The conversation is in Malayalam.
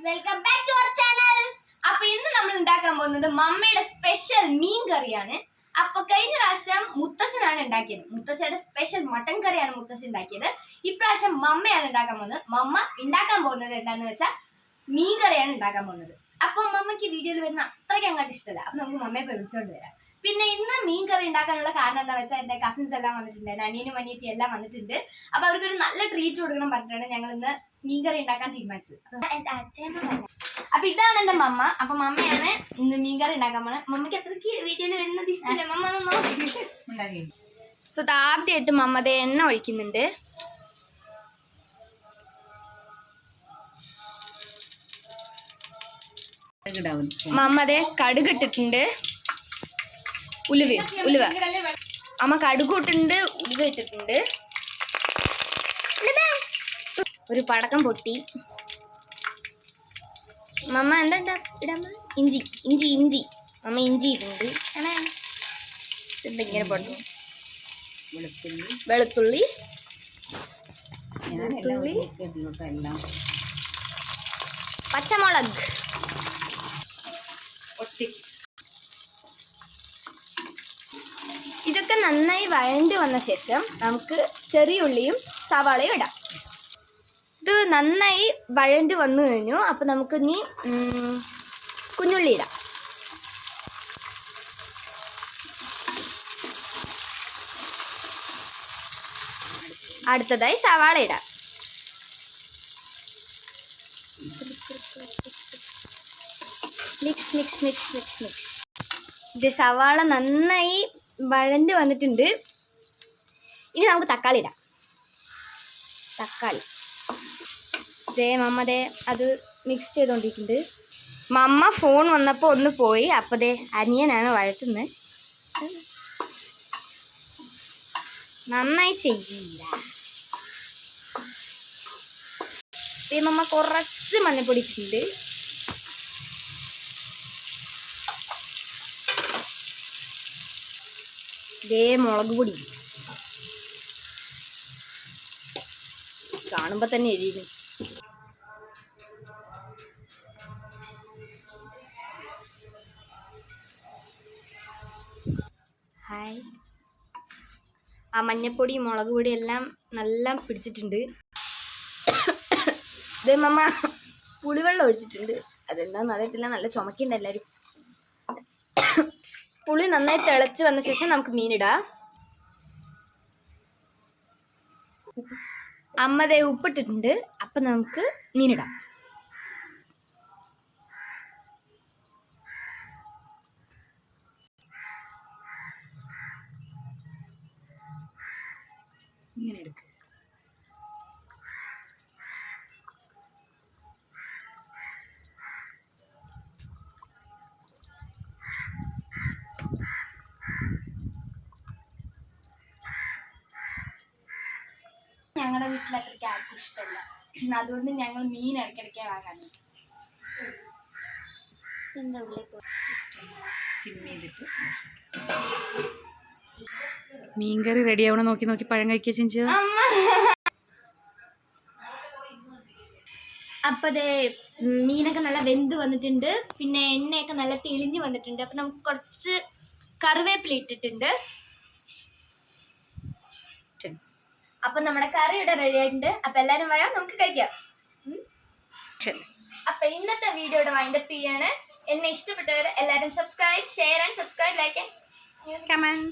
Welcome back to our channel. അപ്പൊ ഇന്ന് നമ്മൾ ഉണ്ടാക്കാൻ പോകുന്നത് മമ്മയുടെ സ്പെഷ്യൽ മീൻ കറിയാണ്. അപ്പൊ കഴിഞ്ഞ പ്രാവശ്യം മുത്തശ്ശനാണ് ഉണ്ടാക്കിയത്. മുത്തശ്ശയുടെ സ്പെഷ്യൽ മട്ടൻ കറിയാണ് മുത്തശ്ശൻ ഉണ്ടാക്കിയത്. ഇപ്രാവശ്യം മമ്മയാണ് ഉണ്ടാക്കാൻ പോകുന്നത്. മമ്മ ഉണ്ടാക്കാൻ പോകുന്നത് എന്താന്ന് വെച്ചാൽ മീൻ കറിയാണ് ഉണ്ടാക്കാൻ പോകുന്നത്. അപ്പൊ മമ്മയ്ക്ക് വീഡിയോയിൽ വരുന്ന അത്രയ്ക്ക് അങ്ങോട്ട് ഇഷ്ടമല്ല. അപ്പൊ നമുക്ക് മമ്മയെ വിളിച്ചോണ്ട് വരാം. പിന്നെ ഇന്ന് മീൻ കറി ഉണ്ടാക്കാനുള്ള കാരണം എന്താ വെച്ചാൽ എന്റെ കസിൻസ് എല്ലാം വന്നിട്ടുണ്ട്, അനിയനും അനിയത്തി എല്ലാം വന്നിട്ടുണ്ട്. അപ്പൊ അവർക്കൊരു നല്ല ട്രീറ്റ് കൊടുക്കണം പറഞ്ഞിട്ടാണ് ഞങ്ങൾ ഇന്ന് മീൻ കറി ഉണ്ടാക്കാൻ തീരുമാനിച്ചത്. അപ്പൊ ഇതാണ് എന്റെ മമ്മ. അപ്പൊ മമ്മയാണ് ഇന്ന് മീൻ കറി ഉണ്ടാക്കാൻ പോണത്. മമ്മയ്ക്ക് അത്രയ്ക്ക് വീഡിയോയിൽ വരുന്നത് ഇഷ്ടമല്ല. മമ്മ നോക്കി. സോ ആദ്യമായിട്ട് മമ്മ അതേ എണ്ണ ഒഴിക്കുന്നുണ്ട്. മമ്മ അതേ കടുക് ഇട്ടിട്ടുണ്ട്. ഉലുവ അമ്മ കടുക് ഇട്ടിട്ടുണ്ട്, ഉലുവ ഇട്ടിട്ടുണ്ട്. ഒരു പടക്കം പൊട്ടി. മമ്മ എന്താ ഇടാൻ? ഇഞ്ചി മമ്മ ഇഞ്ചി ഇട്ടുണ്ട്. ഇങ്ങനെ പൊട്ടു. വെളുത്തുള്ളി പച്ചമുളക്. ഇതൊക്കെ നന്നായി വഴണ്ടി വന്ന ശേഷം നമുക്ക് ചെറിയ ഉള്ളിയും സവാളയും ഇടാം. ഇത് നന്നായി വഴണ്ടി വന്നു കഴിഞ്ഞു. അപ്പം നമുക്ക് ഇനി കുഞ്ഞുള്ളി ഇടാം. അടുത്തതായി സവാള ഇടാം. മിക്സ്. ഇത് സവാള നന്നായി വഴണ്ടി വന്നിട്ടുണ്ട്. ഇനി നമുക്ക് തക്കാളി ഇടാം. തക്കാളി മമ്മ അത് മിക്സ് ചെയ്തോണ്ടിരിക്കുന്നുണ്ട്. മമ്മ ഫോൺ വന്നപ്പോൾ ഒന്ന് പോയി. അപ്പോൾ അനിയനാണ് വഴറ്റുന്നത്. നന്നായി ചെയ്യില്ല. മമ്മ കുറച്ച് മഞ്ഞപ്പൊടി ഇട്ടിട്ടുണ്ട്. മുളക് പൊടി കാണുമ്പോ തന്നെ എരിയുന്നു. ഹായ്. ആ മഞ്ഞപ്പൊടി മുളക് പൊടി എല്ലാം നല്ല പിടിച്ചിട്ടുണ്ട്. ഇത് മമ്മ പുളിവെള്ളം ഒഴിച്ചിട്ടുണ്ട്. അതെന്താന്ന് അറിയത്തില്ല. നല്ല ചുമക്കുണ്ട് എല്ലാവരും. പുളി നന്നായി തിളച്ച് വന്ന ശേഷം നമുക്ക് മീനിടാം. അമ്മ ഉപ്പിട്ടിട്ടുണ്ട്. അപ്പം നമുക്ക് മീനിടാം. ഇങ്ങനെ എടുക്കുക. ഞങ്ങളുടെ വീട്ടിൽ അത്രയ്ക്ക് ആർക്കും ഇഷ്ടമല്ല. അതുകൊണ്ട് ഞങ്ങൾ മീൻ ഇടയ്ക്കിടയ്ക്ക് വാങ്ങാറുണ്ട്. മീൻകറി റെഡി ആവണം നോക്കി പഴം കഴിക്കുക ചിഞ്ചു. അപ്പതേ മീനൊക്കെ നല്ല വെന്ത് വന്നിട്ടുണ്ട്. പിന്നെ എണ്ണയൊക്കെ നല്ല തെളിഞ്ഞ് വന്നിട്ടുണ്ട്. അപ്പം നമുക്ക് കുറച്ച് കറിവേപ്പില ഇട്ടിട്ടുണ്ട്. അപ്പൊ നമ്മുടെ കറി ഇവിടെ റെഡി ആയിട്ടുണ്ട്. അപ്പൊ എല്ലാരും വരാം, നമുക്ക് കഴിക്കാം. അപ്പൊ ഇന്നത്തെ വീഡിയോ ഇവിടെ വൈൻഡപ്പ് ചെയ്യാണ്. എന്നെ ഇഷ്ടപ്പെട്ടവർ എല്ലാരും subscribe, share and subscribe, like and comment.